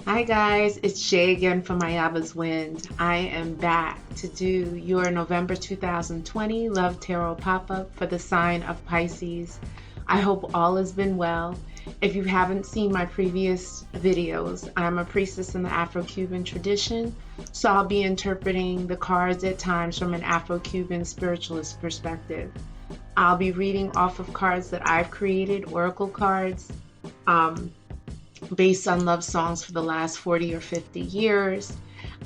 Hi guys, it's Shay again from Ayaba's Wind. I am back to do your November 2020 Love Tarot pop-up for the sign of Pisces. I hope all has been well. If you haven't seen my previous videos, I'm a priestess in the Afro-Cuban tradition, so I'll be interpreting the cards at times from an Afro-Cuban spiritualist perspective. I'll be reading off of cards that I've created, oracle cards, based on love songs for the last 40 or 50 years.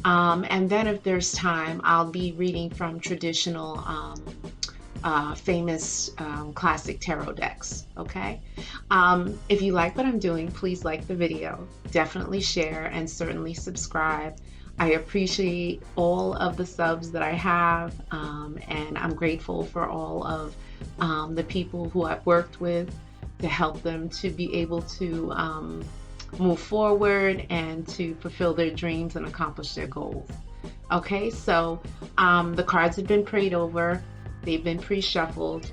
And then if there's time, I'll be reading from traditional, famous, classic tarot decks, okay? If you like what I'm doing, please like the video, definitely share, and certainly subscribe. I appreciate all of the subs that I have, and I'm grateful for all of the people who I've worked with to help them to be able to move forward and to fulfill their dreams and accomplish their goals. Okay, so the cards have been prayed over, they've been pre-shuffled.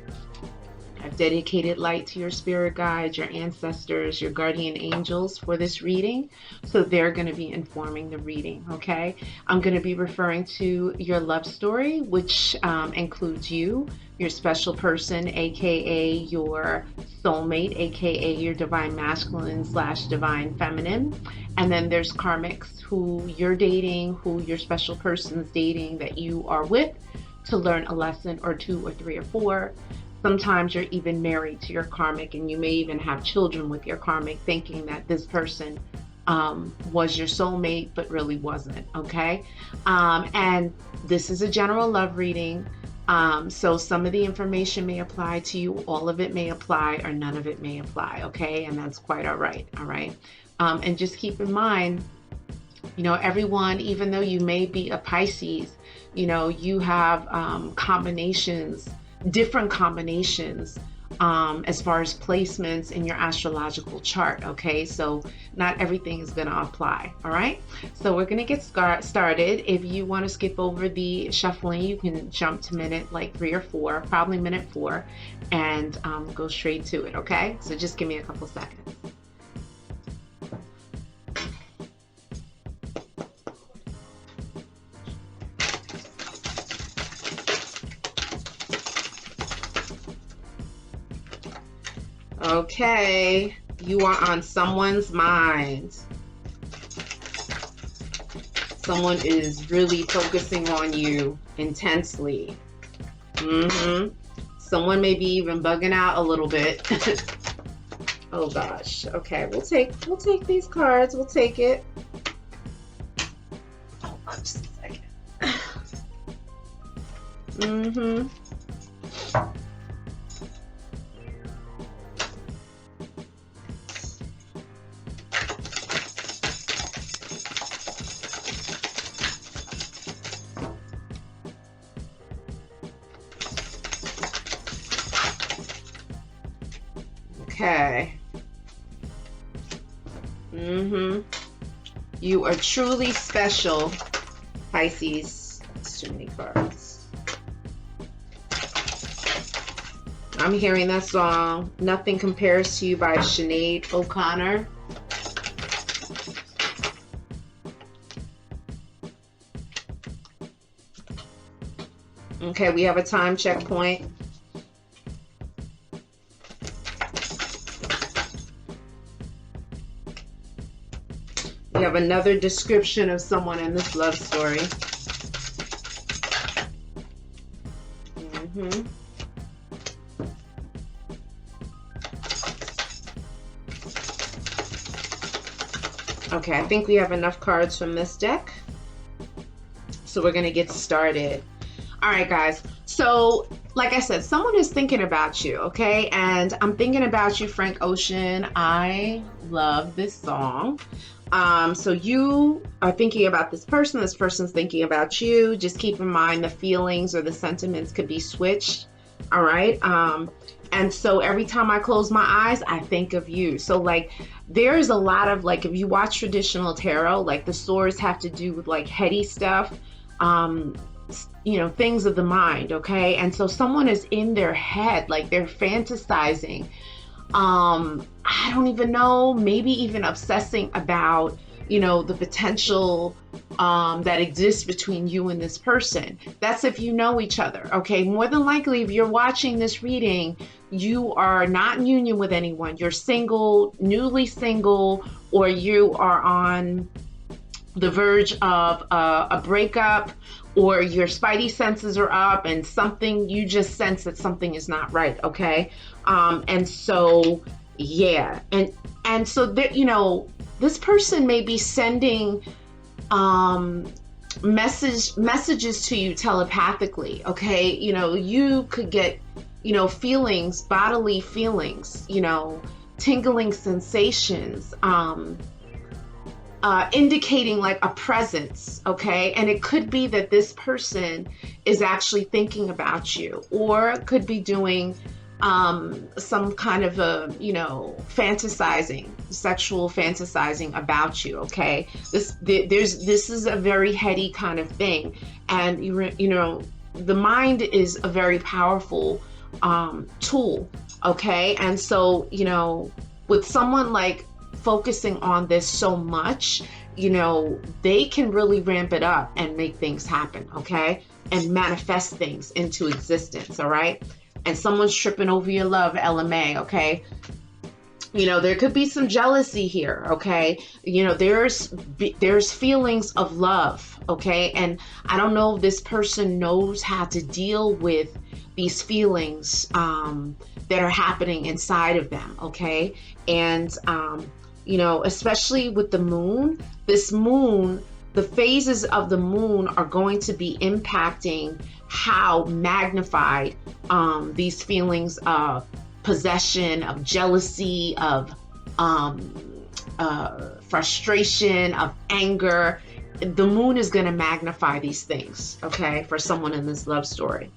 I've dedicated light to your spirit guides, your ancestors, your guardian angels for this reading, so they're going to be informing the reading. Okay, I'm going to be referring to your love story, which includes you, your special person, aka your soulmate, aka your divine masculine / divine feminine. And then there's karmics, who you're dating, who your special person's dating, that you are with to learn a lesson or two or three or four. Sometimes you're even married to your karmic, and you may even have children with your karmic, thinking that this person was your soulmate, but really wasn't, okay? And this is a general love reading, so some of the information may apply to you, all of it may apply, or none of it may apply, okay? And that's quite all right, all right? And just keep in mind, you know, everyone, even though you may be a Pisces, you know, you have combinations, different combinations, as far as placements in your astrological chart, okay? So not everything is going to apply, all right? So we're going to get started. If you want to skip over the shuffling, you can jump to minute like 3 or 4, probably minute 4, and go straight to it, okay? So just give me a couple seconds. Okay, you are on someone's mind. Someone is really focusing on you intensely. Someone may be even bugging out a little bit. Oh gosh. Okay, we'll take these cards. We'll take it. Hold on just a second. Okay. You are truly special, Pisces. That's too many cards. I'm hearing that song, Nothing Compares to You by Sinead O'Connor. Okay, we have a time checkpoint. We have another description of someone in this love story. Okay, I think we have enough cards from this deck. So we're going to get started. All right, guys. So, like I said, someone is thinking about you, okay? And I'm thinking about you, Frank Ocean. I love this song. So you are thinking about this person's thinking about you. Just keep in mind the feelings or the sentiments could be switched, all right? And so every time I close my eyes, I think of you. So like there's a lot of, like, if you watch traditional tarot, like the swords have to do with like heady stuff, you know, things of the mind, okay? And so someone is in their head, like they're fantasizing, I don't even know, maybe even obsessing about the potential that exists between you and this person. That's if you know each other, okay? More than likely, if you're watching this reading, you are not in union with anyone. You're single, newly single, or you are on the verge of a breakup, or your spidey senses are up and something, you just sense that something is not right, okay? And so, yeah. And so that, this person may be sending messages to you telepathically, okay? You could get, feelings, bodily feelings, tingling sensations, indicating like a presence, okay? And it could be that this person is actually thinking about you, or could be doing some kind of a, sexual fantasizing about you, okay? This is a very heady kind of thing. And, the mind is a very powerful tool, okay? And so, with someone like focusing on this so much, they can really ramp it up and make things happen, okay? And manifest things into existence, all right? And someone's tripping over your love, LMA, okay? There could be some jealousy here, okay? There's feelings of love, okay? And I don't know if this person knows how to deal with these feelings that are happening inside of them, okay? And, especially with the moon, the phases of the moon are going to be impacting how magnified these feelings of possession, of jealousy, of frustration, of anger. The moon is going to magnify these things, okay, for someone in this love story.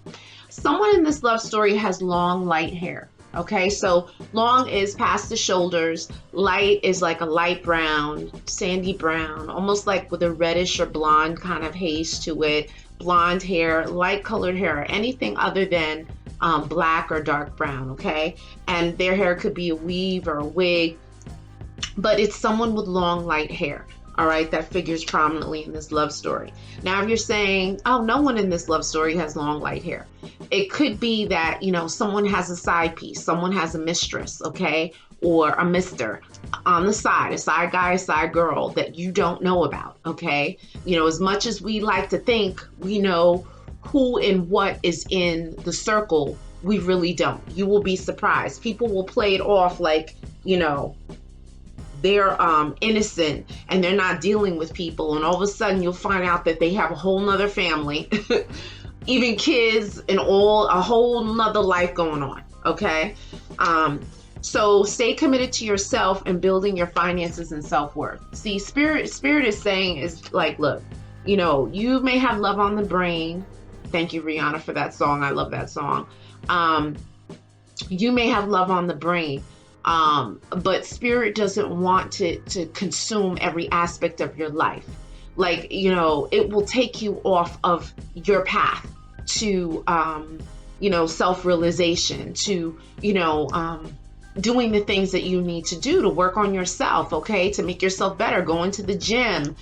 Someone in this love story has long, light hair. Okay, so long is past the shoulders, light is like a light brown, sandy brown, almost like with a reddish or blonde kind of haze to it. Blonde hair, light colored hair, anything other than black or dark brown, okay? And their hair could be a weave or a wig, but it's someone with long, light hair. All right, that figures prominently in this love story. Now, if you're saying, oh, no one in this love story has long, light hair, it could be that, someone has a side piece, someone has a mistress, okay, or a mister on the side, a side guy, a side girl that you don't know about, okay? As much as we like to think we know who and what is in the circle, we really don't. You will be surprised. People will play it off like, they're innocent and they're not dealing with people, and all of a sudden you'll find out that they have a whole nother family, even kids, and a whole nother life going on, okay? So stay committed to yourself and building your finances and self-worth. See, spirit is saying, is like, look, you may have love on the brain. Thank you, Rihanna, for that song. I love that song. You may have love on the brain, but spirit doesn't want to consume every aspect of your life. Like, it will take you off of your path to, self-realization, to, doing the things that you need to do to work on yourself, okay, to make yourself better, going to the gym,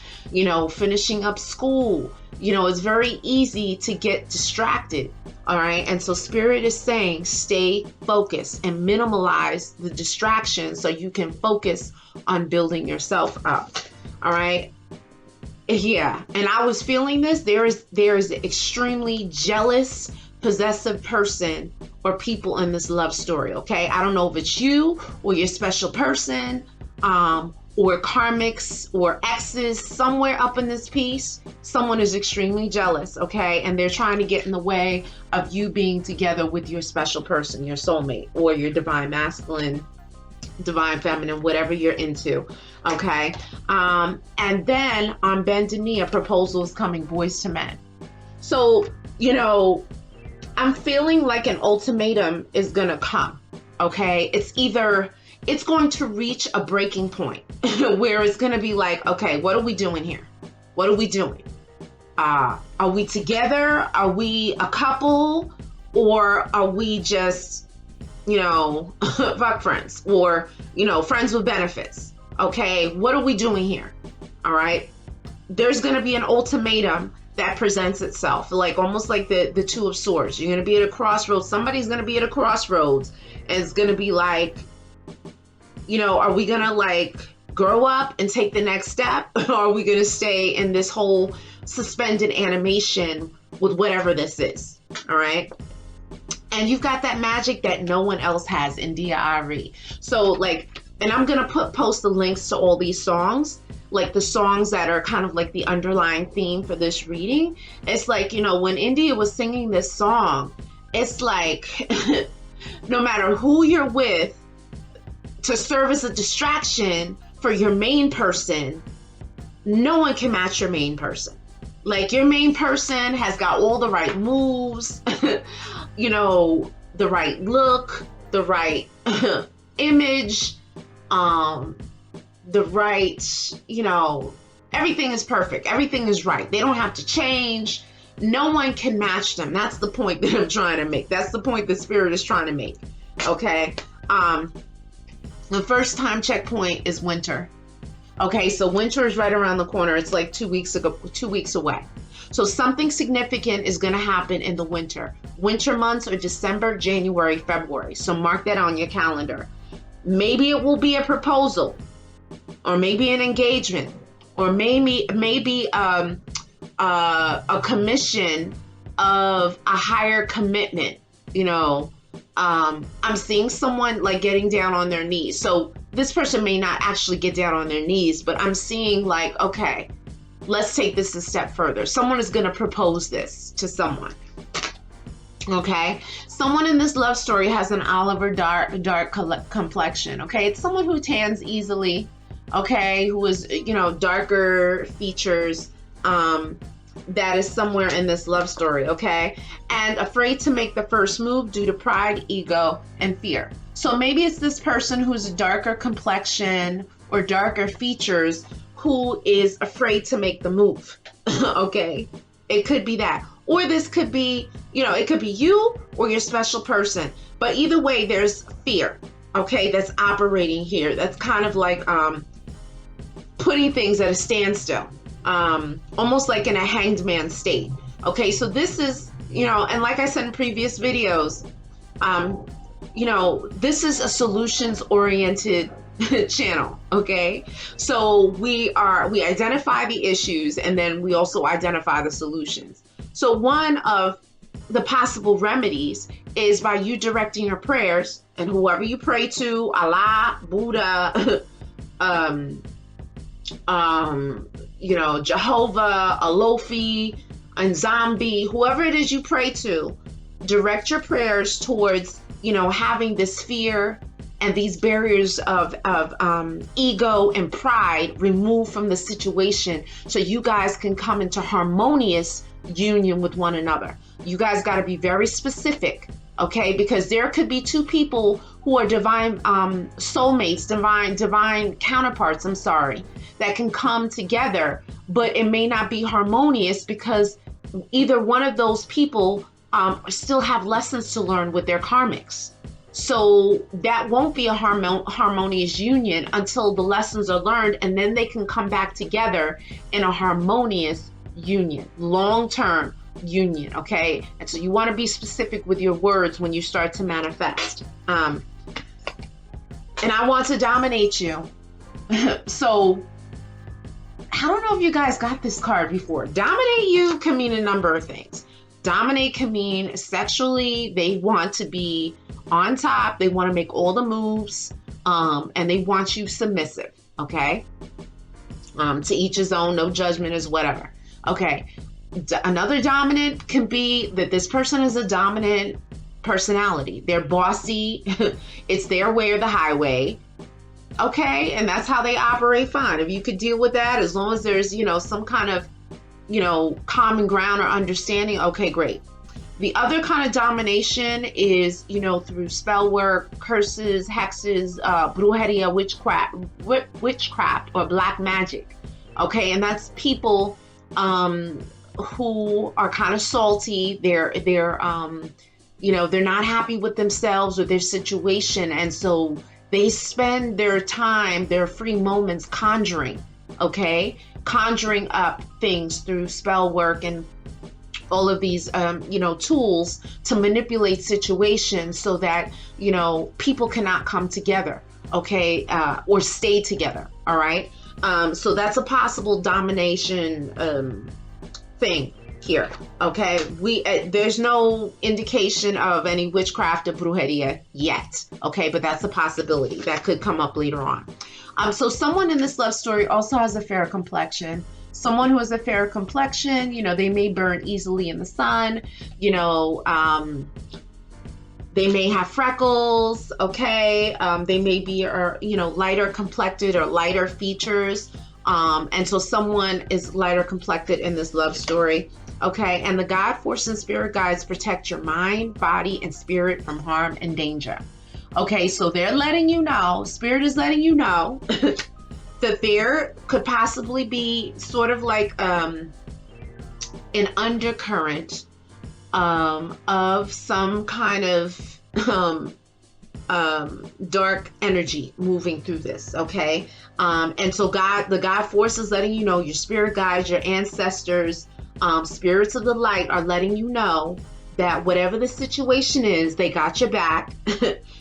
finishing up school. It's very easy to get distracted, all right? And so spirit is saying, stay focused and minimize the distractions so you can focus on building yourself up, all right? Yeah, and I was feeling this. There is an extremely jealous, possessive person or people in this love story, okay? I don't know if it's you or your special person, or karmics or exes somewhere up in this piece. Someone is extremely jealous, okay? And they're trying to get in the way of you being together with your special person, your soulmate, or your divine masculine, divine feminine, whatever you're into, okay? And then on bended knee, a proposal is coming, boys to men. So, I'm feeling like an ultimatum is gonna come, okay? It's going to reach a breaking point where it's gonna be like, okay, what are we doing here? What are we doing? Are we together? Are we a couple? Or are we just, fuck friends? Or, friends with benefits? Okay, what are we doing here? all right? There's going to be an ultimatum that presents itself, like almost like the Two of Swords. You're going to be at a crossroads. Somebody's going to be at a crossroads, and it's going to be like, you know, are we going to like grow up and take the next step, or are we going to stay in this whole suspended animation with whatever this is? All right. And you've got that magic that no one else has, India Ari. So like, and I'm going to post the links to all these songs, like the songs that are kind of like the underlying theme for this reading. It's like, you know, when India was singing this song, it's like, no matter who you're with, to serve as a distraction for your main person, no one can match your main person. Like, your main person has got all the right moves, you know, the right look, the right image, the right, you know, everything is perfect. Everything is right. They don't have to change. No one can match them. That's the point that I'm trying to make. That's the point the Spirit is trying to make. Okay. The first time checkpoint is winter. Okay, so winter is right around the corner. It's like 2 weeks away. So something significant is going to happen in the winter. Winter months are December, January, February. So mark that on your calendar. Maybe it will be a proposal, or maybe an engagement, or maybe a commission of a higher commitment. You know, I'm seeing someone like getting down on their knees. So this person may not actually get down on their knees, but I'm seeing like, okay, let's take this a step further. Someone is going to propose this to someone. Okay. Someone in this love story has an olive or dark complexion. Okay. It's someone who tans easily. Okay. Who is, you know, darker features. That is somewhere in this love story. Okay. And afraid to make the first move due to pride, ego, and fear. So maybe it's this person who's a darker complexion or darker features who is afraid to make the move. Okay. It could be that. Or this could be, you know, it could be you or your special person. But either way, there's fear. Okay. That's operating here. That's kind of like putting things at a standstill. Almost like in a hanged man state. Okay. So this is, you know, and like I said in previous videos, you know, this is a solutions oriented channel. Okay. So we identify the issues, and then we also identify the solutions. So one of the possible remedies is by you directing your prayers, and whoever you pray to, Allah, Buddha, you know, Jehovah, Alofi, and Zombie, whoever it is you pray to, direct your prayers towards, you know, having this fear and these barriers of ego and pride removed from the situation, so you guys can come into harmonious union with one another. You guys got to be very specific, okay? Because there could be two people who are divine soulmates, divine counterparts, I'm sorry, that can come together, but it may not be harmonious because either one of those people still have lessons to learn with their karmics. So that won't be a harmonious union until the lessons are learned, and then they can come back together in a harmonious union, long-term union, okay? And so you want to be specific with your words when you start to manifest. And I want to dominate you. So I don't know if you guys got this card before. Dominate you can mean a number of things. Dominate can mean sexually, they want to be on top, they want to make all the moves, and they want you submissive, okay? To each his own, no judgment is whatever. Okay, another dominant can be that this person is a dominant personality. They're bossy, it's their way or the highway, okay? And that's how they operate, fine. If you could deal with that, as long as there's, you know, some kind of, you know, common ground or understanding, okay, great. The other kind of domination is, you know, through spell work, curses, hexes, brujeria, witchcraft, or black magic. Okay, and that's people who are kind of salty. They're you know, they're not happy with themselves or their situation, and so they spend their time, their free moments conjuring. okay? Conjuring up things through spell work and all of these, tools to manipulate situations so that, people cannot come together, okay? Or stay together, all right? So that's a possible domination thing here, okay? There's no indication of any witchcraft or brujeria yet, okay? But that's a possibility that could come up later on. So someone in this love story also has a fair complexion. Someone who has a fair complexion, they may burn easily in the sun, they may have freckles, okay? They may be, lighter complected or lighter features. And so someone is lighter complected in this love story, okay? And the God, force, and spirit guides protect your mind, body, and spirit from harm and danger. Okay, so they're letting you know, spirit is letting you know that there could possibly be sort of like an undercurrent of some kind of dark energy moving through this, okay? And so the God force is letting you know, your spirit guides, your ancestors, spirits of the light are letting you know that whatever the situation is, they got your back.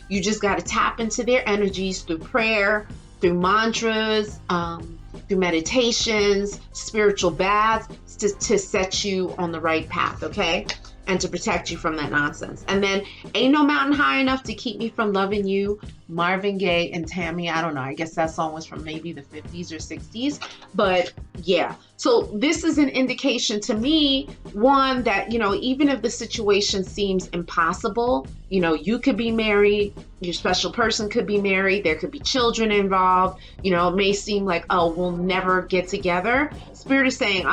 You just got to tap into their energies through prayer, through mantras, through meditations, spiritual baths to set you on the right path, okay? And to protect you from that nonsense. And then, ain't no mountain high enough to keep me from loving you, Marvin Gaye and Tammy. I don't know. I guess that song was from maybe the 50s or 60s. But yeah, so this is an indication to me, one, that, even if the situation seems impossible, you could be married, your special person could be married, there could be children involved, it may seem like, oh, we'll never get together. Spirit is saying,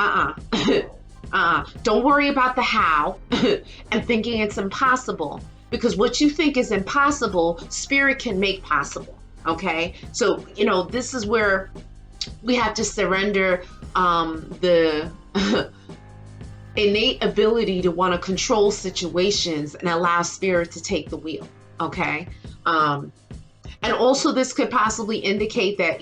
don't worry about the how and thinking it's impossible, because what you think is impossible, spirit can make possible, okay? So, this is where we have to surrender the innate ability to want to control situations and allow spirit to take the wheel, okay? And also this could possibly indicate that,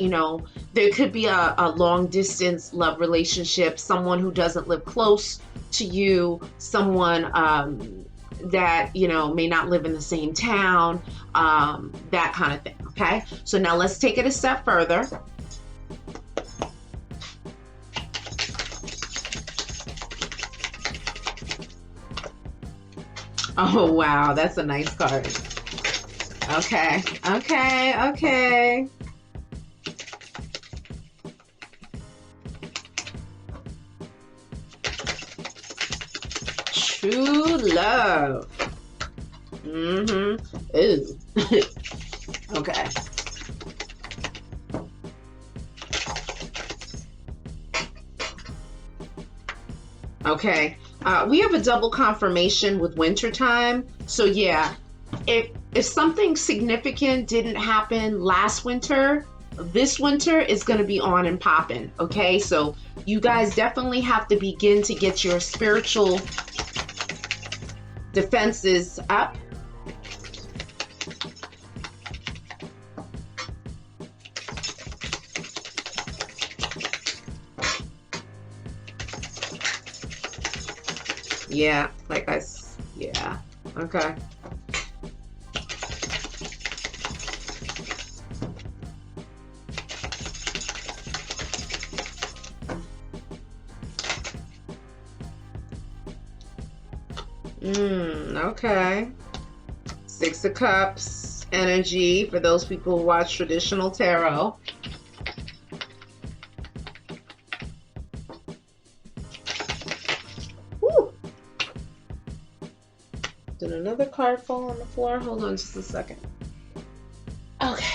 there could be a long distance love relationship, someone who doesn't live close to you, someone that, may not live in the same town, that kind of thing, okay? So now let's take it a step further. Oh, wow, that's a nice card. Okay. True love. Ooh. Okay. Okay. We have a double confirmation with winter time. So yeah, if something significant didn't happen last winter, this winter is going to be on and popping. Okay, so you guys definitely have to begin to get your spiritual defenses up. Yeah, yeah, okay. Okay. Six of Cups energy for those people who watch traditional tarot. Woo. Did another card fall on the floor? Hold on just a second. Okay.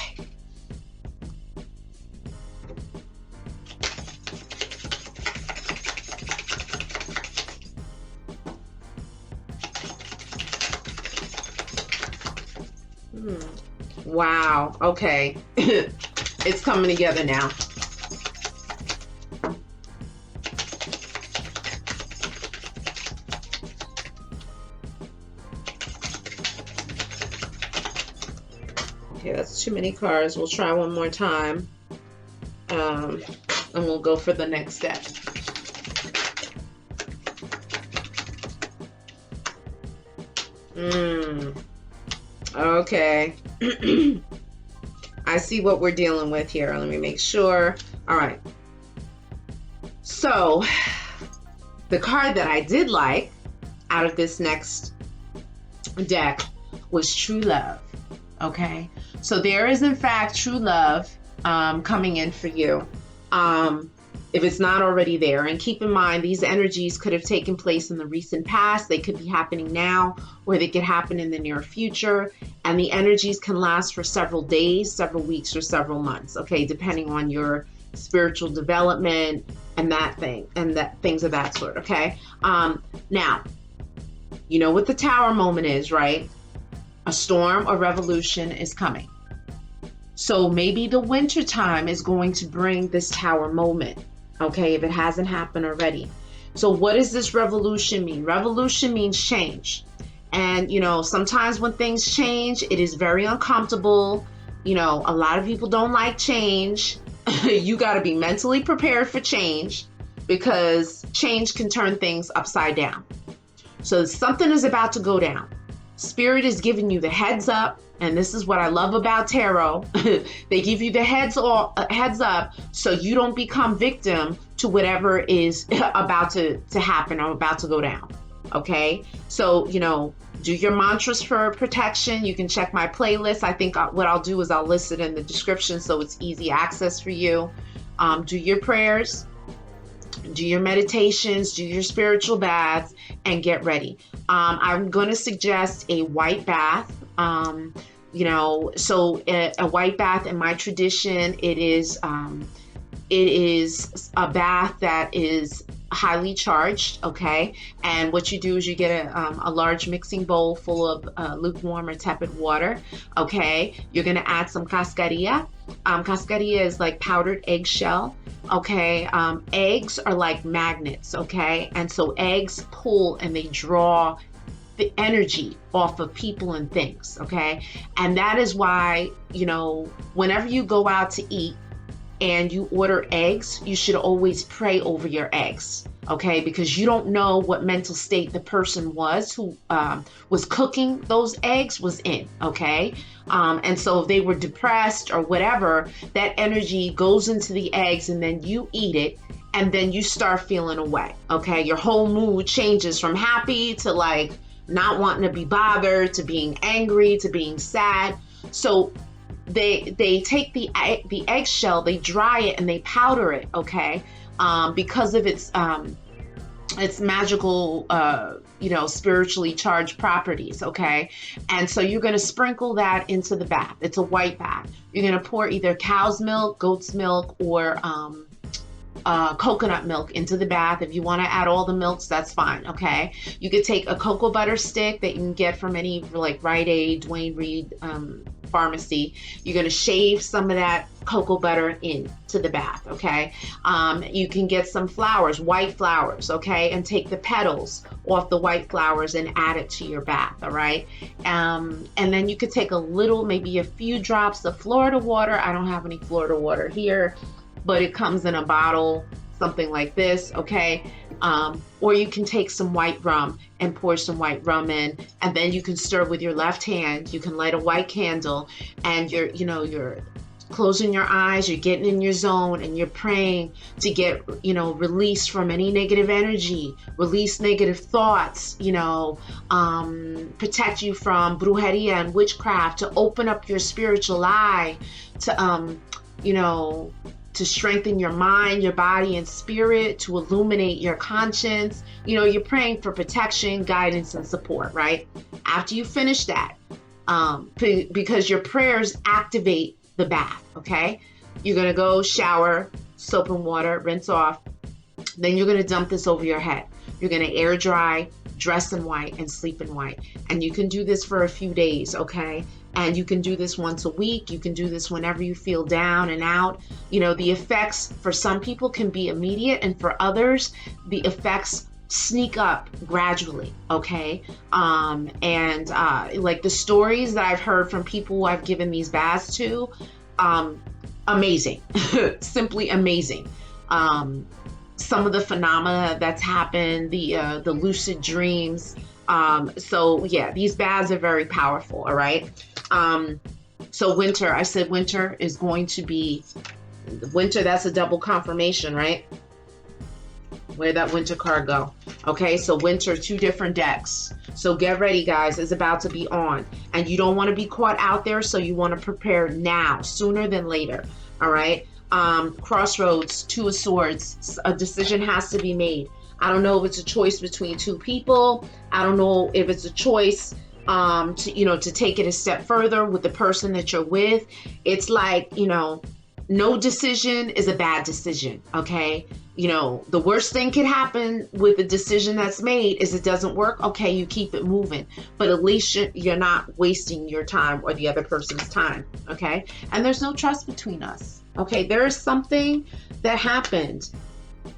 Wow. Okay. It's coming together now. Okay, that's too many cards. We'll try one more time. and we'll go for the next step. Okay. I see what we're dealing with here. Let me make sure. All right. So the card that I did like out of this next deck was true love. Okay. So there is in fact true love coming in for you. If it's not already there. And keep in mind, these energies could have taken place in the recent past. They could be happening now, or they could happen in the near future. And the energies can last for several days, several weeks, or several months, okay, depending on your spiritual development and that thing, and that things of that sort, okay? Now, you know what the Tower moment is, right? A storm or revolution is coming. So maybe the winter time is going to bring this Tower moment. Okay, if it hasn't happened already. So what does this revolution mean? Revolution means change. And, you know, sometimes when things change, it is very uncomfortable. You know, a lot of people don't like change. You got to be mentally prepared for change, because change can turn things upside down. So something is about to go down. Spirit is giving you the heads up. And this is what I love about tarot. They give you the heads up so you don't become victim to whatever is about to happen or about to go down. Okay? So, you know, do your mantras for protection. You can check my playlist. I think what I'll do is I'll list it in the description so it's easy access for you. Do your prayers. Do your meditations, do your spiritual baths, and get ready. I'm going to suggest a white bath. You know, so a white bath in my tradition, it is a bath that is highly charged, okay? And what you do is you get a large mixing bowl full of lukewarm or tepid water, okay? You're going to add some cascarilla. Cascarilla is like powdered eggshell, okay? Eggs are like magnets, okay? And so eggs pull and they draw the energy off of people and things, okay? And that is why, you know, whenever you go out to eat and you order eggs, you should always pray over your eggs, okay? Because you don't know what mental state the person was who was cooking those eggs was in, okay? And so if they were depressed or whatever, that energy goes into the eggs and then you eat it and then you start feeling away, okay? Your whole mood changes from happy to like not wanting to be bothered, to being angry, to being sad. So they take the eggshell, they dry it and they powder it, okay? Because of its magical, you know, spiritually charged properties, okay? And so you're going to sprinkle that into the bath. It's a white bath. You're going to pour either cow's milk, goat's milk, or coconut milk into the bath. If you want to add all the milks, that's fine, okay? You could take a cocoa butter stick that you can get from any like Rite Aid, Dwayne Reed pharmacy. You're going to shave some of that cocoa butter into the bath, okay? You can get some flowers, white flowers, okay? And take the petals off the white flowers and add it to your bath, all right? And then you could take a little, maybe a few drops of Florida water. I don't have any Florida water here, but it comes in a bottle, something like this, okay? Or you can take some white rum and pour some white rum in, and then you can stir with your left hand. You can light a white candle, and you're closing your eyes, you're getting in your zone, and you're praying to get, release from any negative energy, release negative thoughts, protect you from brujeria and witchcraft, to open up your spiritual eye, to strengthen your mind, your body, and spirit, to illuminate your conscience. You're praying for protection, guidance, and support, right? After you finish that, because your prayers activate the bath, okay? You're going to go shower, soap and water, rinse off. Then you're going to dump this over your head. You're going to air dry, dress in white, and sleep in white. And you can do this for a few days, okay? And you can do this once a week. You can do this whenever you feel down and out. The effects for some people can be immediate, and for others, the effects sneak up gradually, okay? Like the stories that I've heard from people who I've given these baths to, amazing, simply amazing. some of the phenomena that's happened, the lucid dreams. So yeah, these baths are very powerful. All right. So winter, I said winter is going to be winter. That's a double confirmation, right? Where'd that winter card go? Okay, so winter, 2 different decks. So get ready, guys. It's about to be on. And you don't want to be caught out there, so you want to prepare now, sooner than later. All right? Crossroads, 2 of Swords. A decision has to be made. I don't know if it's a choice between 2 people. I don't know if it's a choice to take it a step further with the person that you're with. It's like, no decision is a bad decision, okay? The worst thing can happen with the decision that's made is it doesn't work. Okay, you keep it moving, but at least you're not wasting your time or the other person's time, okay? And there's no trust between us, okay? There is something that happened.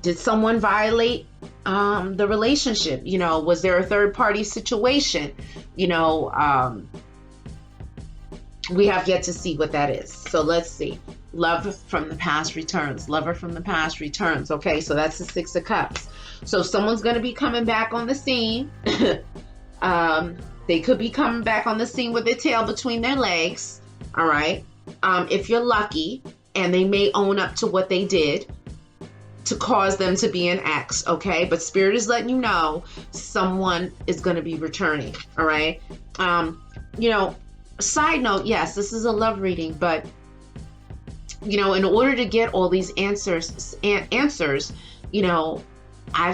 Did someone violate the relationship? Was there a third party situation? We have yet to see what that is. So let's see. Love from the past returns. Lover from the past returns. Okay, so that's the 6 of Cups. So someone's going to be coming back on the scene. They could be coming back on the scene with their tail between their legs. All right. If you're lucky, and they may own up to what they did to cause them to be an ex. Okay, but Spirit is letting you know someone is going to be returning. All right. Side note, yes, this is a love reading, but in order to get all these answers, I've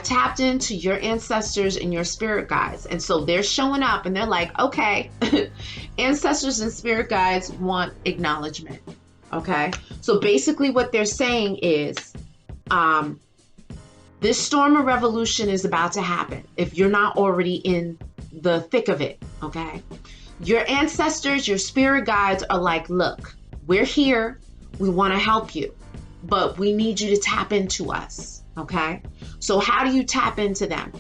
tapped into your ancestors and your spirit guides. And so they're showing up and they're like, okay, ancestors and spirit guides want acknowledgement. Okay. So basically what they're saying is, this storm of revolution is about to happen if you're not already in the thick of it. Okay. Your ancestors, your spirit guides are like, look, we're here. We want to help you, but we need you to tap into us. Okay. So how do you tap into them?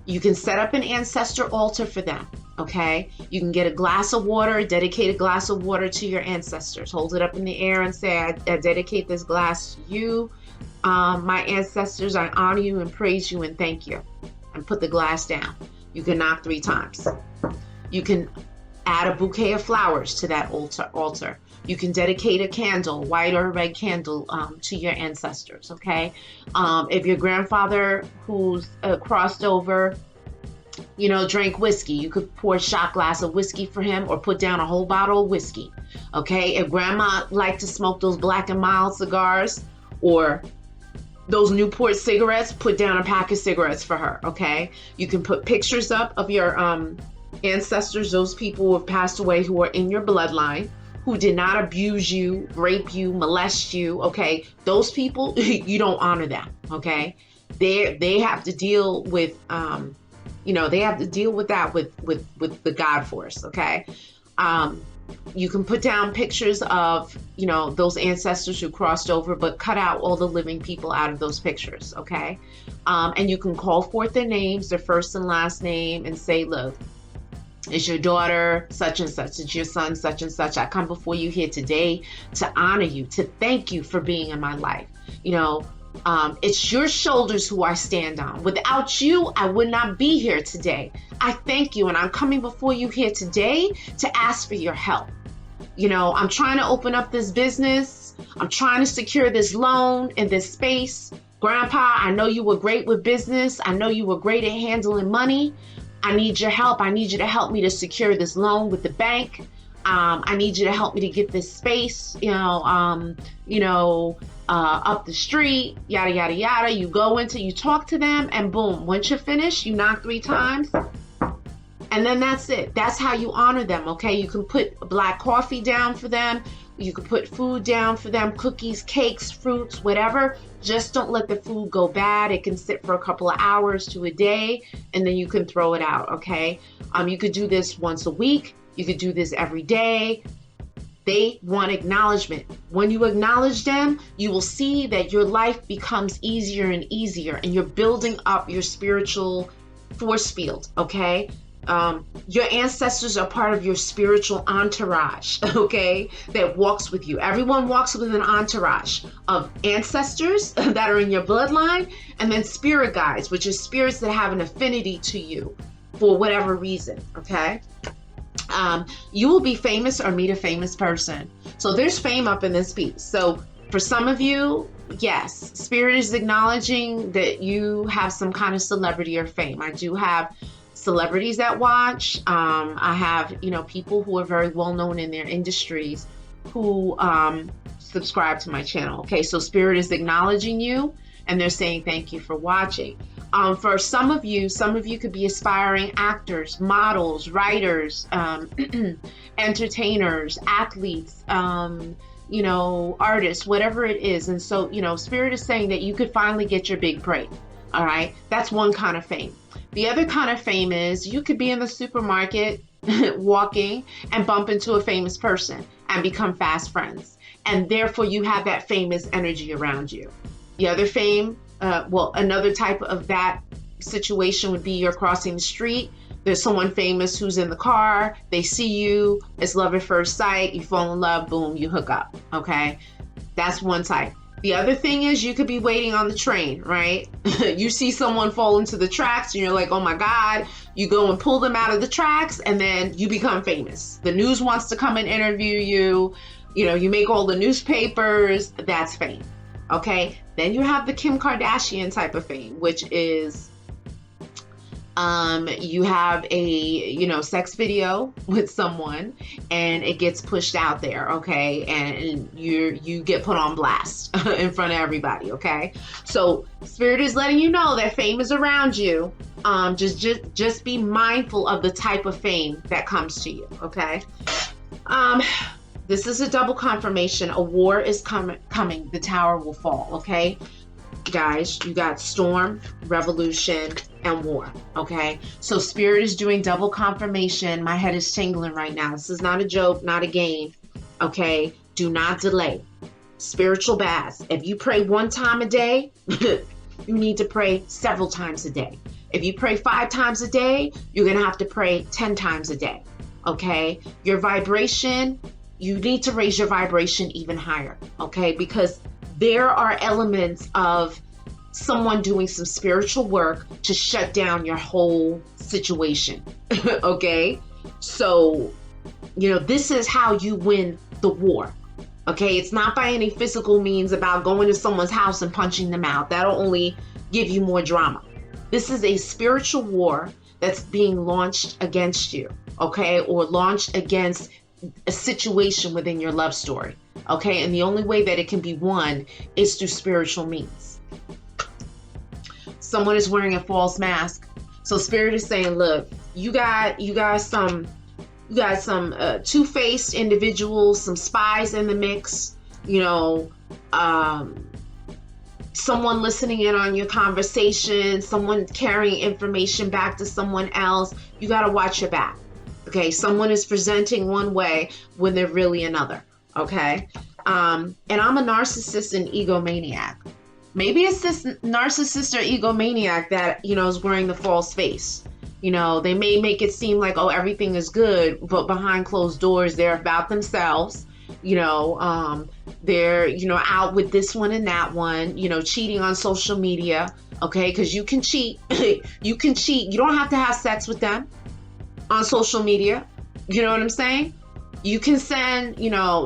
You can set up an ancestor altar for them. Okay. You can get a glass of water, dedicate a glass of water to your ancestors, hold it up in the air and say, I dedicate this glass to you. My ancestors, I honor you and praise you and thank you, and put the glass down. You can knock 3 times. You can add a bouquet of flowers to that altar. You can dedicate a candle, white or red candle, to your ancestors, okay? If your grandfather who's crossed over, drank whiskey, you could pour a shot glass of whiskey for him or put down a whole bottle of whiskey, okay? If grandma liked to smoke those Black and Mild cigars or those Newport cigarettes, put down a pack of cigarettes for her, okay? You can put pictures up of your ancestors, those people who have passed away who are in your bloodline, who did not abuse you, rape you, molest you, okay? Those people, you don't honor them, okay? They have to deal with, they have to deal with that with the God force, okay? You can put down pictures of, those ancestors who crossed over, but cut out all the living people out of those pictures, okay? And you can call forth their names, their first and last name, and say, look, it's your daughter, such and such. It's your son, such and such. I come before you here today to honor you, to thank you for being in my life. It's your shoulders who I stand on. Without you, I would not be here today. I thank you, and I'm coming before you here today to ask for your help. I'm trying to open up this business. I'm trying to secure this loan in this space. Grandpa, I know you were great with business. I know you were great at handling money. I need your help. I need you to help me to secure this loan with the bank. I need you to help me to get this space, up the street, yada, yada, yada. You go into, you talk to them, and boom, once you're finished, you knock 3 times. And then that's it. That's how you honor them, okay? You can put black coffee down for them. You can put food down for them, cookies, cakes, fruits, whatever. Just don't let the food go bad. It can sit for a couple of hours to a day, and then you can throw it out, okay? You could do this once a week. You could do this every day. They want acknowledgement. When you acknowledge them, you will see that your life becomes easier and easier, and you're building up your spiritual force field, okay? Your ancestors are part of your spiritual entourage, okay, that walks with you. Everyone walks with an entourage of ancestors that are in your bloodline, and then spirit guides, which are spirits that have an affinity to you for whatever reason, okay? You will be famous or meet a famous person. So there's fame up in this piece. So for some of you, yes, Spirit is acknowledging that you have some kind of celebrity or fame. I do have celebrities that watch. I have, people who are very well known in their industries who subscribe to my channel. Okay, so Spirit is acknowledging you and they're saying thank you for watching. For some of you could be aspiring actors, models, writers, entertainers, athletes, artists, whatever it is. And so, Spirit is saying that you could finally get your big break. All right. That's one kind of fame. The other kind of fame is you could be in the supermarket walking and bump into a famous person and become fast friends. And therefore you have that famous energy around you. The other fame, another type of that situation would be you're crossing the street. There's someone famous who's in the car. They see you. It's love at first sight. You fall in love. Boom, you hook up. Okay. That's one type. The other thing is you could be waiting on the train, right? You see someone fall into the tracks and you're like, oh my God, you go and pull them out of the tracks and then you become famous. The news wants to come and interview you. You make all the newspapers. That's fame. Okay. Then you have the Kim Kardashian type of fame, which is you have a sex video with someone and it gets pushed out there, okay, and you get put on blast in front of everybody, okay? So Spirit is letting you know that fame is around you. Just be mindful of the type of fame that comes to you, okay? This is a double confirmation. A war is coming. The tower will fall, okay? Guys, you got storm, revolution, and war, okay? So Spirit is doing double confirmation. My head is tingling right now. This is not a joke, not a game, okay? Do not delay. Spiritual baths. If you pray one time a day, you need to pray several times a day. If you pray 5 times a day, you're going to have to pray 10 times a day, okay? Your vibration, you need to raise your vibration even higher, okay? Because there are elements of someone doing some spiritual work to shut down your whole situation. Okay? So, this is how you win the war. Okay? It's not by any physical means about going to someone's house and punching them out. That'll only give you more drama. This is a spiritual war that's being launched against you. Okay? Or launched against a situation within your love story. Okay, and the only way that it can be won is through spiritual means. Someone is wearing a false mask. So Spirit is saying, look, you got some two-faced individuals, some spies in the mix, someone listening in on your conversation, someone carrying information back to someone else. You got to watch your back. Okay, someone is presenting one way when they're really another. Okay, and I'm a narcissist and egomaniac. Maybe it's this narcissist or egomaniac that is wearing the false face. They may make it seem like, oh, everything is good, but behind closed doors they're about themselves. They're out with this one and that one. Cheating on social media. Okay, because you can cheat. You can cheat. You don't have to have sex with them on social media. You know what I'm saying? You can send,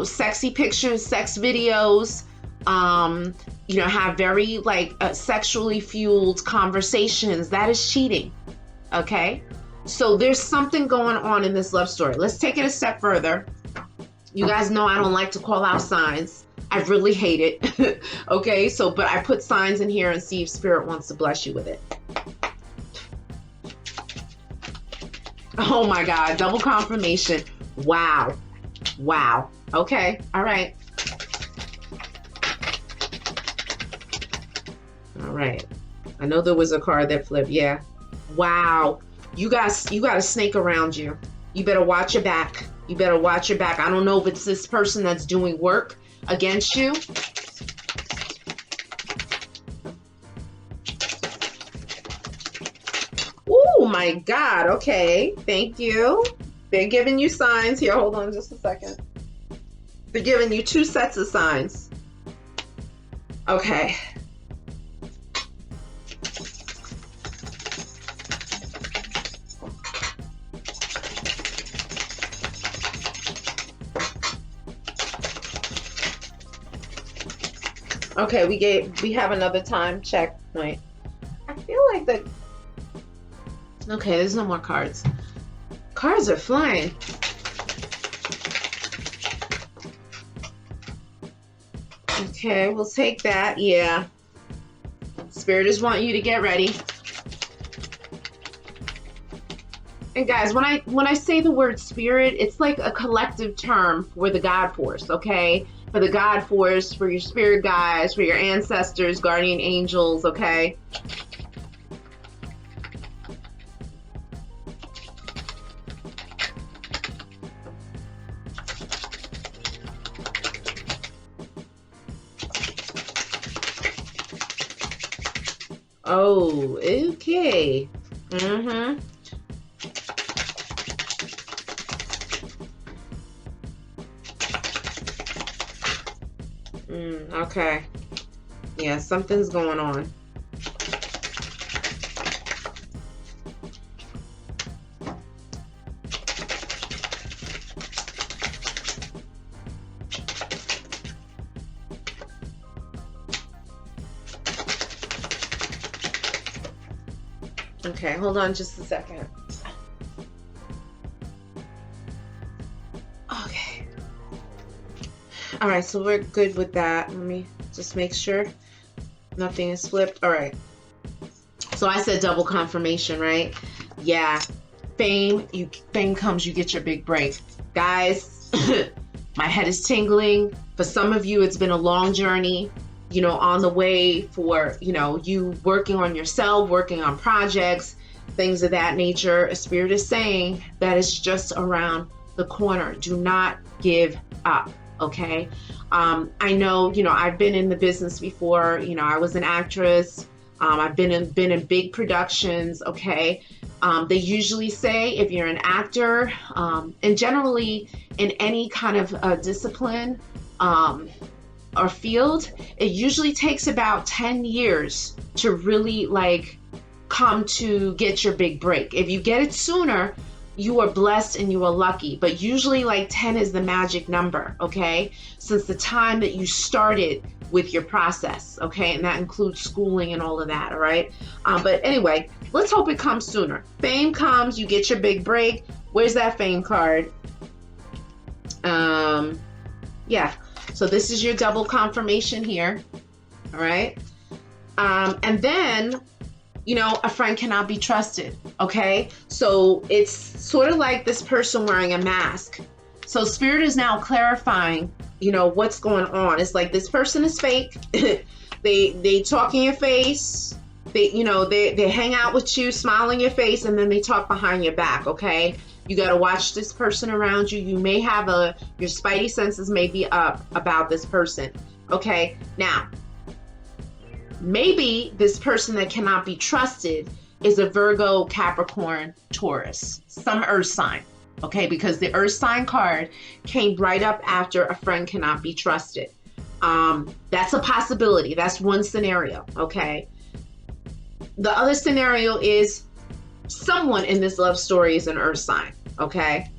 sexy pictures, sex videos, have very sexually fueled conversations. That is cheating. Okay. So there's something going on in this love story. Let's take it a step further. You guys know I don't like to call out signs. I really hate it. Okay. But I put signs in here and see if Spirit wants to bless you with it. Oh my God. Double confirmation. Wow. Okay. All right. I know there was a card that flipped. Yeah. Wow. You got a snake around you. You better watch your back. I don't know if it's this person that's doing work against you. Oh my God. Okay. Thank you. They're giving you signs here. Hold on just a second. They're giving you 2 sets of signs. Okay. Okay, we have another time checkpoint. I feel like the okay, there's no more cards. Cards are flying. Okay, we'll take that. Yeah. Spirit is wanting you to get ready. And guys, when I say the word spirit, it's like a collective term for the God force, okay? For the God force, for your spirit guides, for your ancestors, guardian angels, okay? Oh, okay. Mm-hmm. Okay. Yeah, something's going on. Okay, hold on just a second. Okay. All right, so we're good with that. Let me just make sure nothing is flipped. All right. So I said double confirmation, right? Yeah. Fame comes, you get your big break. Guys, my head is tingling. For some of you, it's been a long journey, you know, on the way for, you know, you working on yourself, working on projects, things of that nature. A spirit is saying that it's just around the corner. Do not give up. Okay. I know, you know, I've been in the business before, you know, I was an actress. I've been in big productions. Okay. They usually say if you're an actor, and generally in any kind of discipline, or field, it usually takes about 10 years to really like come to get your big break. If you get it sooner, you are blessed and you are lucky, but usually like 10 is the magic number, okay? Since the time that you started with your process, okay? And that includes schooling and all of that, all right? But anyway, let's hope it comes sooner. Fame comes, you get your big break. Where's that fame card? Yeah, so this is your double confirmation here, all right? And then, you know, a friend cannot be trusted, okay? So it's sort of like this person wearing a mask. So Spirit is now clarifying, you know, what's going on. It's like this person is fake. They talk in your face. They hang out with you, smile in your face, and then they talk behind your back, okay? You got to watch this person around you. You may have your spidey senses may be up about this person, okay? Now, maybe this person that cannot be trusted is a Virgo, Capricorn, Taurus, some earth sign, okay? Because the earth sign card came right up after a friend cannot be trusted. That's a possibility. That's one scenario, okay? The other scenario is someone in this love story is an earth sign, okay?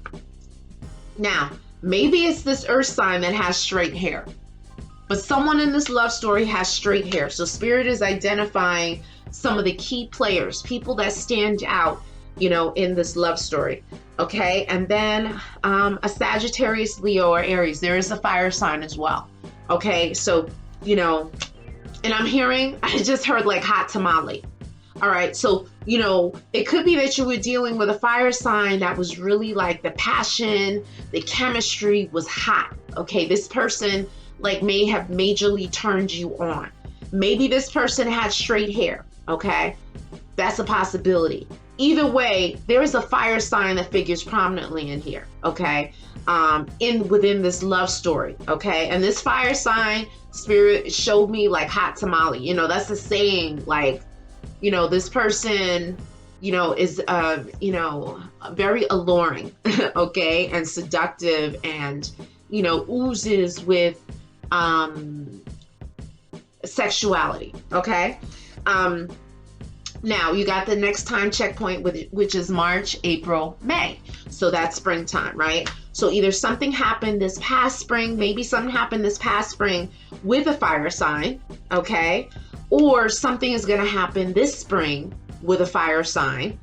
Now, maybe it's this earth sign that has straight hair. But someone in this love story has straight hair. So Spirit is identifying some of the key players, people that stand out, you know, in this love story. Okay. And then a Sagittarius, Leo, or Aries. There is a fire sign as well. Okay. So, you know, and I just heard like hot tamale. All right. So, you know, it could be that you were dealing with a fire sign that was really like the passion, the chemistry was hot. Okay. This person like may have majorly turned you on. Maybe this person had straight hair, okay? That's a possibility. Either way, there is a fire sign that figures prominently in here, okay? Within this love story, okay? And this fire sign, Spirit showed me like hot tamale. You know, that's a saying like, you know, this person is, very alluring, okay, and seductive, and, oozes with sexuality, okay? Now you got the next time checkpoint, which is March, April, May. So that's springtime, right? So either something happened this past spring, maybe something happened this past spring with a fire sign, okay? Or something is going to happen this spring with a fire sign,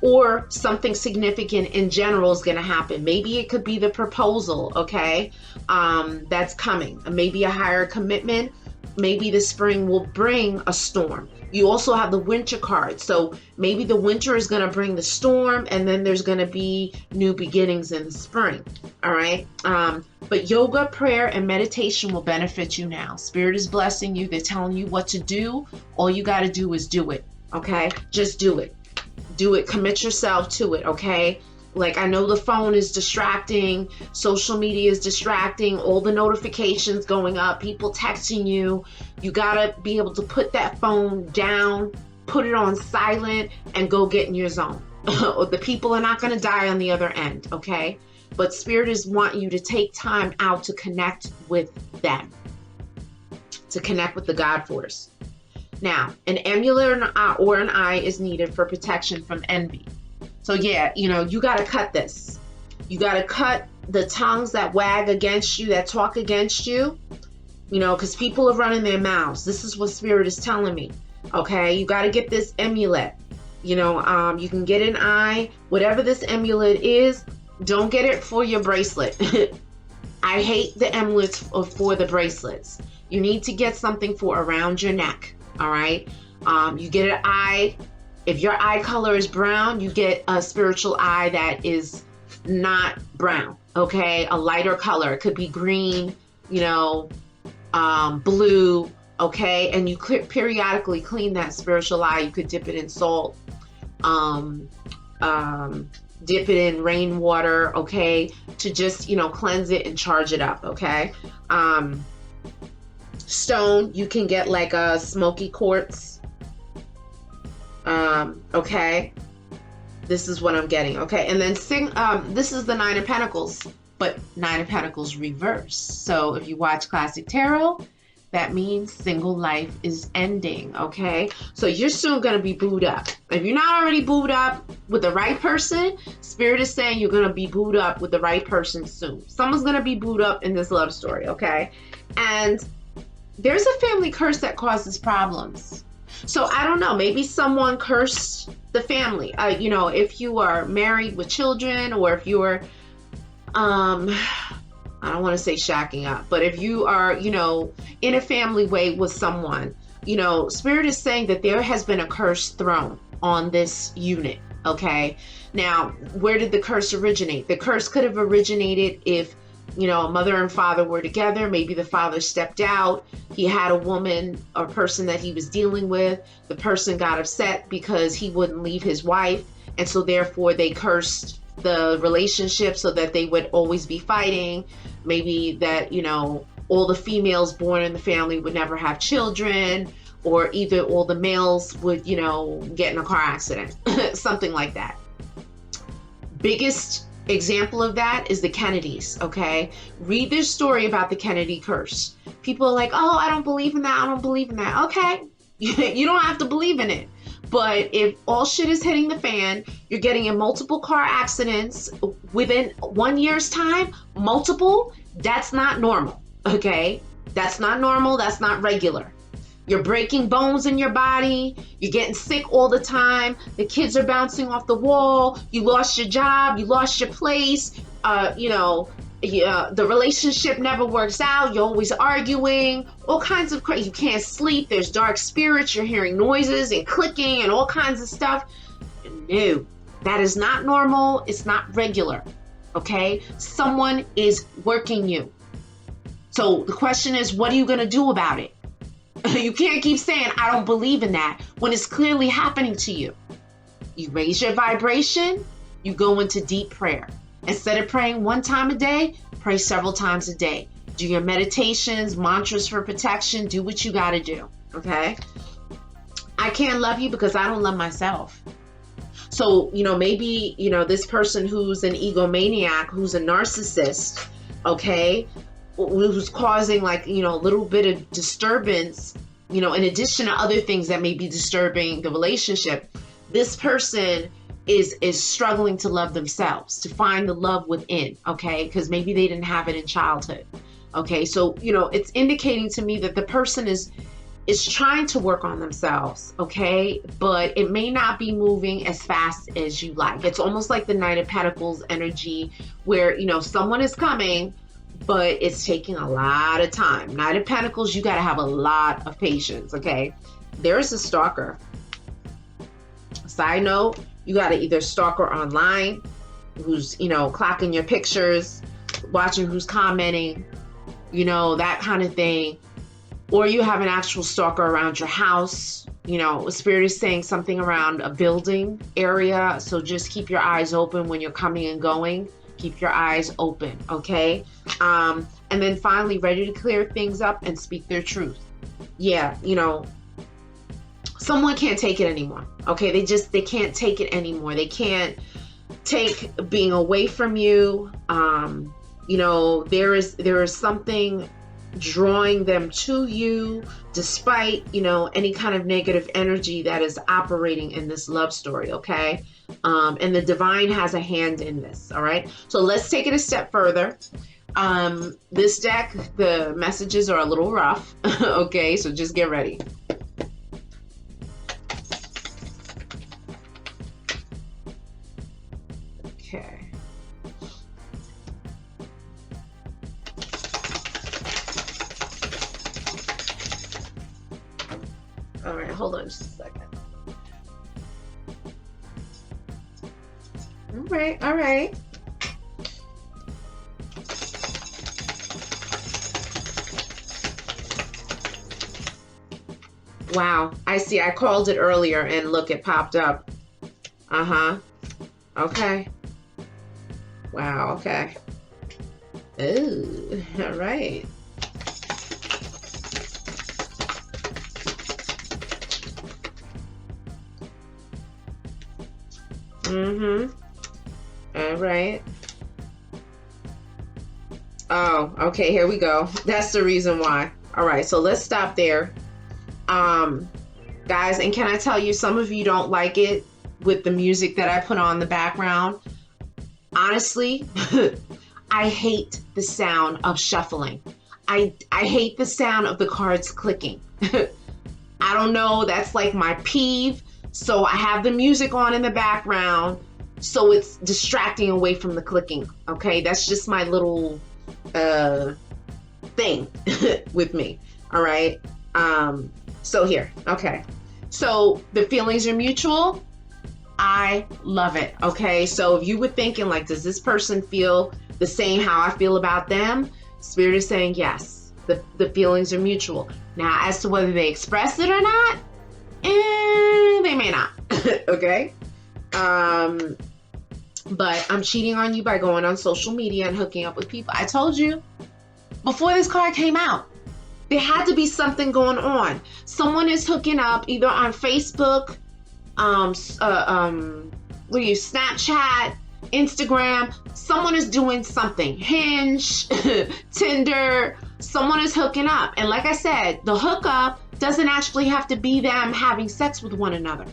or something significant in general is going to happen. Maybe it could be the proposal, okay? That's coming. Maybe a higher commitment. Maybe the spring will bring a storm. You also have the winter card. So maybe the winter is going to bring the storm, and then there's going to be new beginnings in the spring. All right. But yoga, prayer, and meditation will benefit you now. Spirit is blessing you. They're telling you what to do. All you got to do is do it. Okay. Just do it. Do it. Commit yourself to it. Okay. Like, I know the phone is distracting, social media is distracting, all the notifications going up, people texting you. You gotta be able to put that phone down, put it on silent, and go get in your zone. The people are not gonna die on the other end, okay? But Spirit is wanting you to take time out to connect with them, to connect with the God force. Now, an amulet or an eye is needed for protection from envy. So yeah, you got to cut this. You got to cut the tongues that wag against you, that talk against you, because people are running their mouths. This is what Spirit is telling me. Okay. You got to get this amulet. You can get an eye, whatever this amulet is. Don't get it for your bracelet. I hate the amulets for the bracelets. You need to get something for around your neck. All right. You get an eye. If your eye color is brown, you get a spiritual eye that is not brown, okay? A lighter color. It could be green, blue, okay? And you periodically clean that spiritual eye. You could dip it in salt, dip it in rainwater, okay? To just, cleanse it and charge it up, okay? Stone, you can get like a smoky quartz. Okay, this is what I'm getting. Okay, and then this is the Nine of Pentacles, but Nine of Pentacles reverse. So if you watch Classic Tarot, that means single life is ending. Okay, so you're soon going to be booed up. If you're not already booed up with the right person, Spirit is saying you're going to be booed up with the right person soon. Someone's going to be booed up in this love story. Okay, and there's a family curse that causes problems. So I don't know, maybe someone cursed the family. If you are married with children, or if you're, I don't want to say shacking up, but if you are, in a family way with someone, Spirit is saying that there has been a curse thrown on this unit. Okay. Now, where did the curse originate? The curse could have originated if, a mother and father were together. Maybe the father stepped out. He had a woman or person that he was dealing with. The person got upset because he wouldn't leave his wife. And so therefore they cursed the relationship so that they would always be fighting. Maybe that, all the females born in the family would never have children, or either all the males would, get in a car accident, something like that. Biggest example of that is the Kennedys, okay? Read their story about the Kennedy curse. People are like, oh, I don't believe in that. I don't believe in that. Okay, you don't have to believe in it. But if all shit is hitting the fan, you're getting in multiple car accidents within 1 year's time, multiple, that's not normal, okay? That's not normal. That's not regular. You're breaking bones in your body. You're getting sick all the time. The kids are bouncing off the wall. You lost your job. You lost your place. The relationship never works out. You're always arguing. All kinds of crazy. You can't sleep. There's dark spirits. You're hearing noises and clicking and all kinds of stuff. No, that is not normal. It's not regular. Okay? Someone is working you. So the question is, what are you going to do about it? You can't keep saying, I don't believe in that, when it's clearly happening to you. You raise your vibration, you go into deep prayer. Instead of praying one time a day, pray several times a day. Do your meditations, mantras for protection, do what you got to do, okay? I can't love you because I don't love myself. So, maybe, this person who's an egomaniac, who's a narcissist, okay, who's causing like, a little bit of disturbance, in addition to other things that may be disturbing the relationship, this person is struggling to love themselves, to find the love within, okay, because maybe they didn't have it in childhood. Okay, so, it's indicating to me that the person is trying to work on themselves, okay, but it may not be moving as fast as you like. It's almost like the Knight of Pentacles energy where, someone is coming, but it's taking a lot of time. Knight of Pentacles, you got to have a lot of patience, okay? There's a stalker. Side note, you got to either stalker online, who's, clocking your pictures, watching who's commenting, that kind of thing. Or you have an actual stalker around your house. Spirit is saying something around a building area. So just keep your eyes open when you're coming and going. Keep your eyes open, okay? And then finally, ready to clear things up and speak their truth. Yeah, someone can't take it anymore, okay? They can't take it anymore. They can't take being away from you. There is something drawing them to you despite, any kind of negative energy that is operating in this love story, okay? And the divine has a hand in this, all right? So let's take it a step further. This deck, the messages are a little rough, okay? So just get ready. Okay. All right, hold on just a second. All right. Wow, I see. I called it earlier and look, it popped up. Uh-huh. Okay. Wow, okay. Ooh, all right. All right. Oh, okay, here we go. That's the reason why. All right, so let's stop there. Guys, and can I tell you, some of you don't like it with the music that I put on the background. Honestly, I hate the sound of shuffling. I hate the sound of the cards clicking. I don't know, that's like my peeve. So I have the music on in the background, so it's distracting away from the clicking. Okay, that's just my little thing with me. All right. So here, okay. So the feelings are mutual. I love it. Okay, so if you were thinking like, does this person feel the same how I feel about them? Spirit is saying yes. The feelings are mutual. Now, as to whether they express it or not, they may not. Okay. But I'm cheating on you by going on social media and hooking up with people. I told you before this card came out, there had to be something going on. Someone is hooking up either on Facebook, Snapchat, Instagram. Someone is doing something. Hinge, Tinder. Someone is hooking up. And like I said, the hookup doesn't actually have to be them having sex with one another.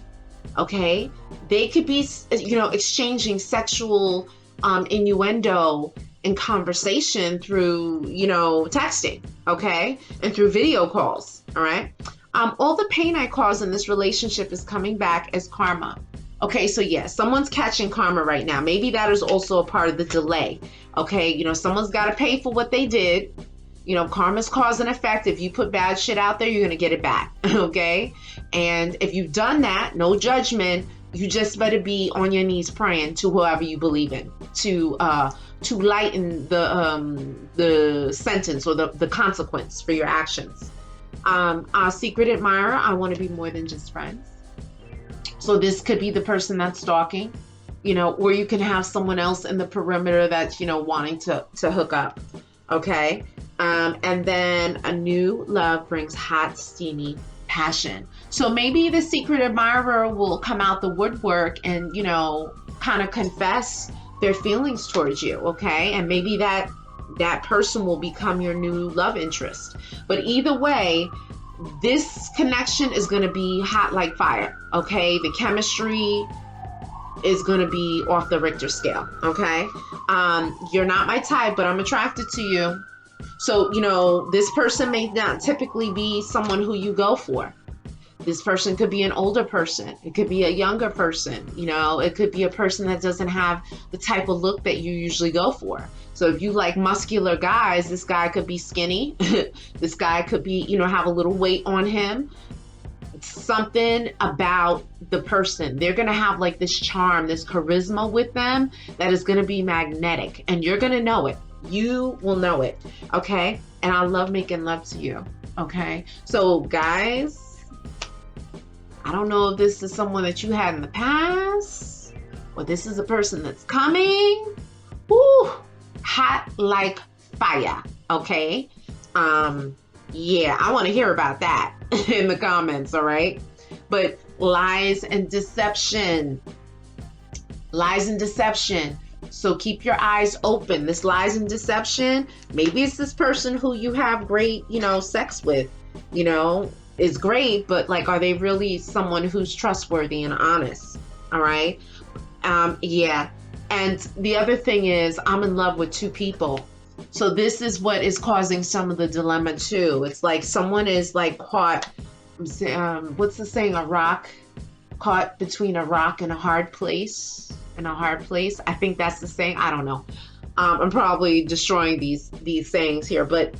Okay? They could be, exchanging sexual innuendo and conversation through, texting, okay? And through video calls, all right? All the pain I caused in this relationship is coming back as karma. Okay, so yes, someone's catching karma right now. Maybe that is also a part of the delay. Okay, someone's got to pay for what they did. Karma's cause and effect. If you put bad shit out there, you're going to get it back. Okay? And if you've done that, no judgment, you just better be on your knees praying to whoever you believe in to lighten the sentence or the consequence for your actions. Our secret admirer, I want to be more than just friends. So this could be the person that's stalking, or you can have someone else in the perimeter that's, wanting to hook up. Okay. And then a new love brings hot, steamy passion. So maybe the secret admirer will come out the woodwork and, you know, kind of confess their feelings towards you, okay? And maybe that person will become your new love interest. But either way, this connection is going to be hot like fire, okay? The chemistry is going to be off the Richter scale, okay? You're not my type, but I'm attracted to you. So, you know, this person may not typically be someone who you go for. This person could be an older person. It could be a younger person. You know, it could be a person that doesn't have the type of look that you usually go for. So if you like muscular guys, this guy could be skinny. This guy could be, you know, have a little weight on him. Something about the person. They're going to have like this charm, this charisma with them that is going to be magnetic. And you're going to know it. You will know it. Okay? And I love making love to you. Okay? So guys, I don't know if this is someone that you had in the past or this is a person that's coming. Woo! Hot like fire. Okay? Yeah, I want to hear about that in the comments, all right? But lies and deception. Lies and deception. So keep your eyes open. This lies and deception, maybe it's this person who you have great, you know, sex with, you know, is great, but like, are they really someone who's trustworthy and honest? All right? Yeah. And the other thing is, I'm in love with two people. So this is what is causing some of the dilemma too. It's like someone is like caught, what's the saying, caught between a rock and a hard place. I think that's the saying. I don't know. I'm probably destroying these sayings here, but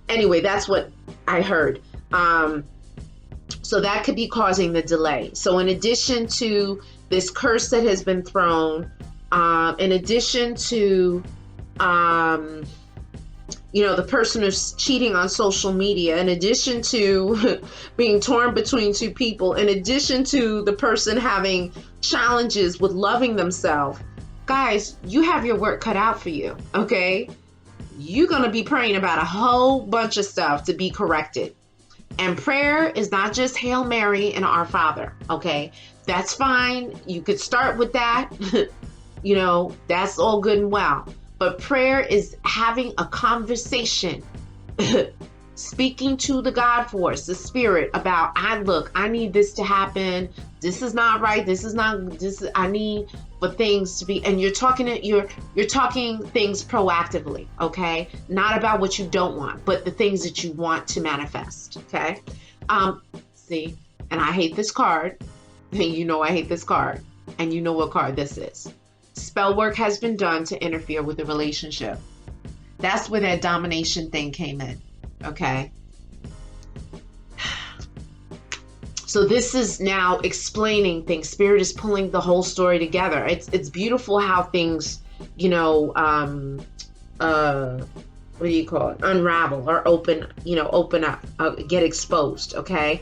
anyway, that's what I heard. So that could be causing the delay. So in addition to this curse that has been thrown, in addition to you know, the person who's cheating on social media, in addition to being torn between two people, in addition to the person having challenges with loving themselves, guys, you have your work cut out for you, okay? You're going to be praying about a whole bunch of stuff to be corrected. And prayer is not just Hail Mary and Our Father, okay? That's fine. You could start with that. You know, that's all good and well. But prayer is having a conversation, speaking to the God force, the spirit about, I need this to happen. This is not right. I need for things to be, and you're talking things proactively, okay? Not about what you don't want, but the things that you want to manifest, okay? See, and I hate this card, and you know I hate this card, and you know what card this is. Spell work has been done to interfere with the relationship. That's where that domination thing came in, okay? So this is now explaining things. Spirit is pulling the whole story together. It's beautiful how things, you know, what do you call it? Unravel or open up, get exposed, okay?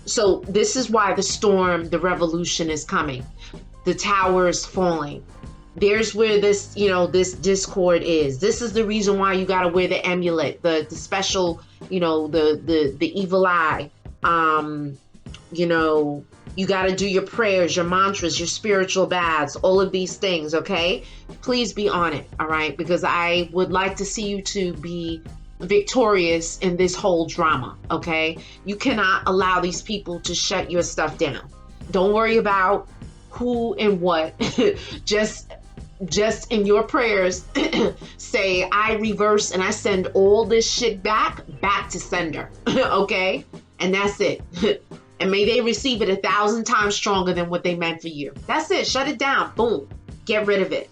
So this is why the storm, the revolution is coming. The tower is falling. There's where this, you know, this discord is. This is the reason why you got to wear the amulet, the special, you know, the evil eye. You know, you got to do your prayers, your mantras, your spiritual baths, all of these things, okay? Please be on it, all right? Because I would like to see you to be victorious in this whole drama, okay? You cannot allow these people to shut your stuff down. Don't worry about who and what. just in your prayers say, I reverse and I send all this shit back to sender. Okay? And that's it. And may they receive it 1,000 times stronger than what they meant for you. That's it. Shut it down. Boom. Get rid of it.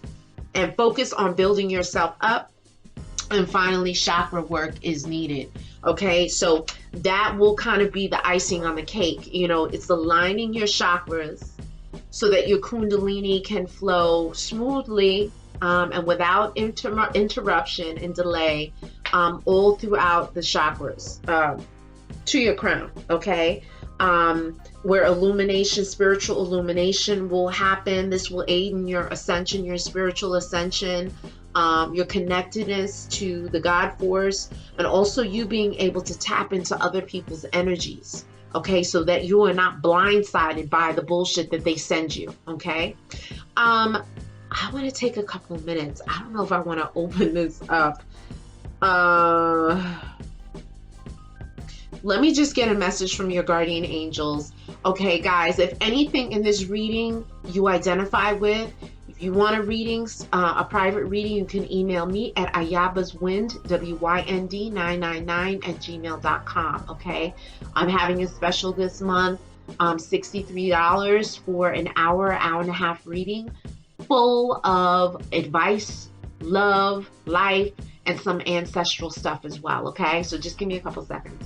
And focus on building yourself up. And finally, chakra work is needed. Okay? So that will kind of be the icing on the cake. You know, it's aligning your chakras so that your kundalini can flow smoothly and without interruption and delay all throughout the chakras to your crown, okay? Where illumination, spiritual illumination will happen. This will aid in your ascension, your spiritual ascension, your connectedness to the God force, and also you being able to tap into other people's energies. okay, so that you are not blindsided by the bullshit that they send you, okay? I want to take a couple minutes. I don't know if I want to open this up. Let me just get a message from your guardian angels. Okay, guys, if anything in this reading you identify with, if you want a private reading, you can email me at ayabaswind, WYND 999 at gmail.com. Okay, I'm having a special this month, $63 for an hour and a half reading, full of advice, love, life, and some ancestral stuff as well. Okay, so just give me a couple seconds.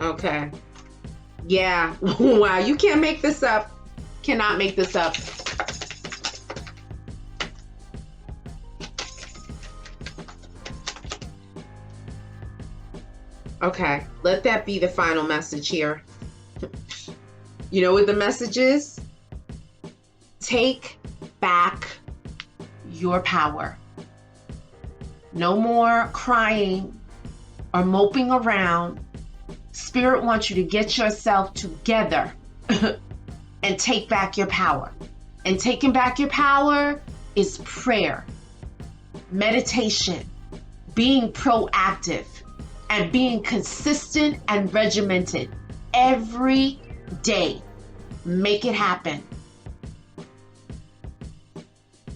Okay. Yeah. Wow. You can't make this up. Cannot make this up. Okay. Let that be the final message here. You know what the message is? Take back your power. No more crying or moping around. Spirit wants you to get yourself together and take back your power. And taking back your power is prayer, meditation, being proactive, and being consistent and regimented every day. Make it happen.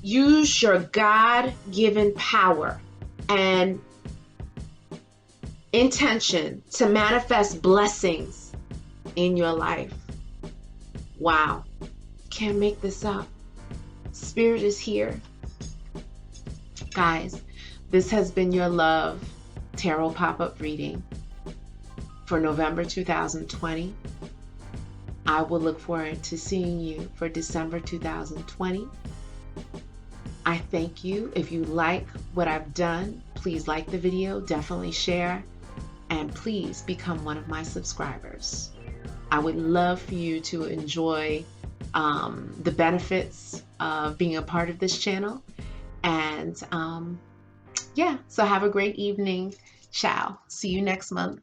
Use your God-given power and intention to manifest blessings in your life. Wow. Can't make this up. Spirit is here. Guys, this has been your love tarot pop-up reading for November 2020. I will look forward to seeing you for December 2020. I thank you. If you like what I've done, please like the video, definitely share, and please become one of my subscribers. I would love for you to enjoy the benefits of being a part of this channel. And yeah, so have a great evening. Ciao. See you next month.